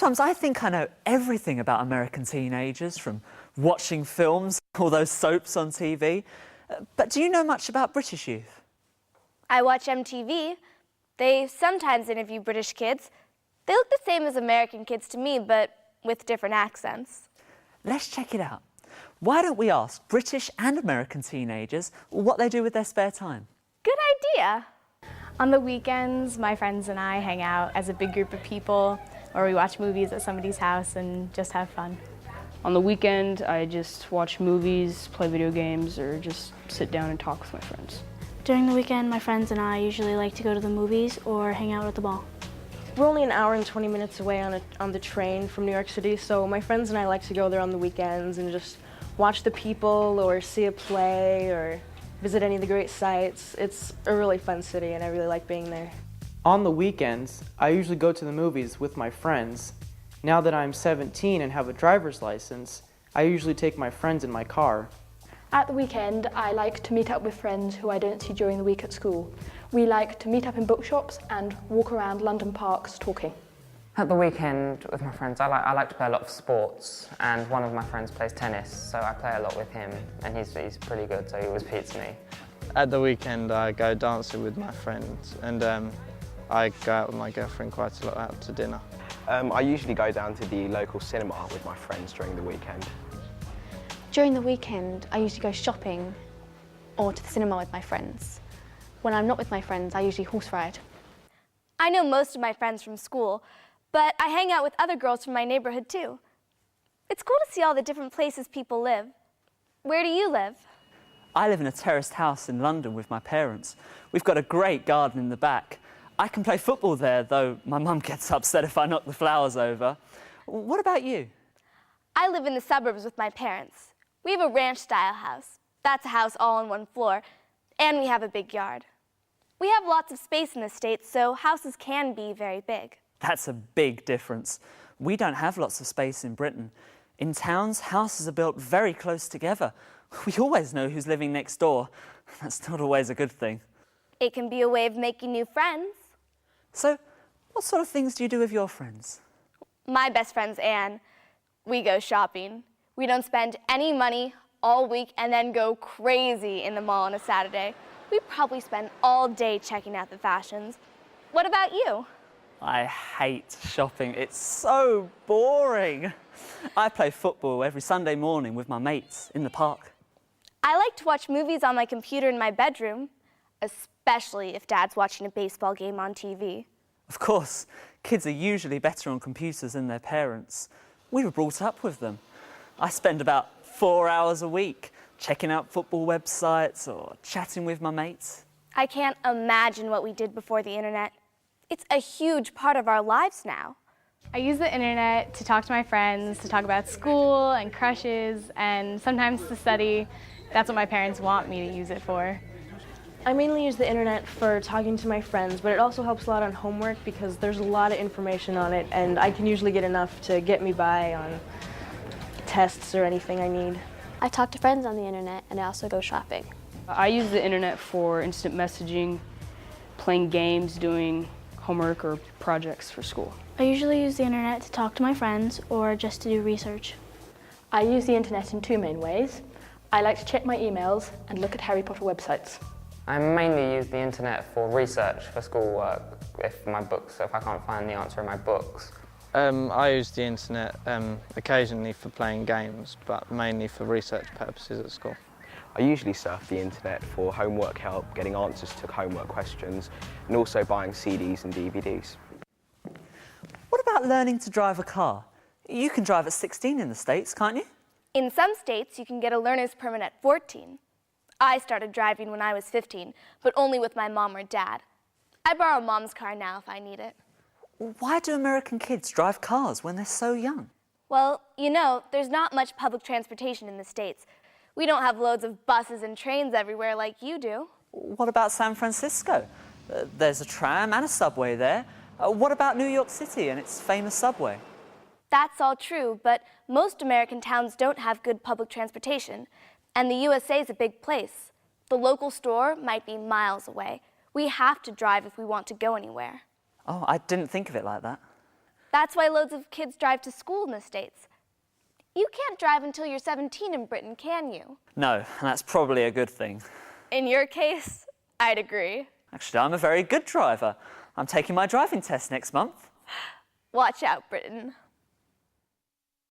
Sometimes I think I know everything about American teenagers, from watching films, all those soaps on TV. But do you know much about British youth? I watch MTV. They sometimes interview British kids. They look the same as American kids to me, but with different accents. Let's check it out. Why don't we ask British and American teenagers what they do with their spare time? Good idea. On the weekends, my friends and I hang out as a big group of people, or we watch movies at somebody's house and just have fun. On the weekend, I just watch movies, play video games, or just sit down and talk with my friends. During the weekend, my friends and I usually like to go to the movies or hang out at the mall. We're only an hour and 20 minutes away on the train from New York City, so my friends and I like to go there on the weekends and just watch the people or see a play or visit any of the great sites. It's a really fun city and I really like being there. On the weekends, I usually go to the movies with my friends. Now that I'm 17 and have a driver's license, I usually take my friends in my car. At the weekend, I like to meet up with friends who I don't see during the week at school. We like to meet up in bookshops and walk around London parks talking. At the weekend with my friends, I like to play a lot of sports, and one of my friends plays tennis, so I play a lot with him, and he's pretty good, so he always beats me. At the weekend, I go dancing with my friends, and I go out with my girlfriend quite a lot, out to dinner. I usually go down to the local cinema with my friends during the weekend. During the weekend, I usually go shopping or to the cinema with my friends. When I'm not with my friends, I usually horse ride. I know most of my friends from school, but I hang out with other girls from my neighborhood too. It's cool to see all the different places people live. Where do you live? I live in a terraced house in London with my parents. We've got a great garden in the back. I can play football there, though my mum gets upset if I knock the flowers over. What about you? I live in the suburbs with my parents. We have a ranch-style house. That's a house all on one floor, and we have a big yard. We have lots of space in the States, so houses can be very big. That's a big difference. We don't have lots of space in Britain. In towns, houses are built very close together. We always know who's living next door. That's not always a good thing. It can be a way of making new friends. So, what sort of things do you do with your friends? My best friend's Anne. We go shopping. We don't spend any money all week and then go crazy in the mall on a Saturday. We probably spend all day checking out the fashions. What about you? I hate shopping. It's so boring. I play football every Sunday morning with my mates in the park. I like to watch movies on my computer in my bedroom, especially if Dad's watching a baseball game on TV. Of course, kids are usually better on computers than their parents. We were brought up with them. I spend about 4 hours a week checking out football websites or chatting with my mates. I can't imagine what we did before the internet. It's a huge part of our lives now. I use the internet to talk to my friends, to talk about school and crushes, and sometimes to study. That's what my parents want me to use it for. I mainly use the internet for talking to my friends, but it also helps a lot on homework because there's a lot of information on it, and I can usually get enough to get me by on tests or anything I need. I talk to friends on the internet and I also go shopping. I use the internet for instant messaging, playing games, doing homework or projects for school. I usually use the internet to talk to my friends or just to do research. I use the internet in two main ways. I like to check my emails and look at Harry Potter websites. I mainly use the internet for research for schoolwork, if I can't find the answer in my books. I use the internet occasionally for playing games, but mainly for research purposes at school. I usually surf the internet for homework help, getting answers to homework questions, and also buying CDs and DVDs. What about learning to drive a car? You can drive at 16 in the States, can't you? In some states, you can get a learner's permit at 14. I started driving when I was 15, but only with my mom or dad. I borrow Mom's car now if I need it. Why do American kids drive cars when they're so young? Well, you know, there's not much public transportation in the States. We don't have loads of buses and trains everywhere like you do. What about San Francisco? There's a tram and a subway there. What about New York City and its famous subway? That's all true, but most American towns don't have good public transportation. And the USA is a big place. The local store might be miles away. We have to drive if we want to go anywhere. Oh, I didn't think of it like that. That's why loads of kids drive to school in the States. You can't drive until you're 17 in Britain, can you? No, and that's probably a good thing. In your case, I'd agree. Actually, I'm a very good driver. I'm taking my driving test next month. Watch out, Britain.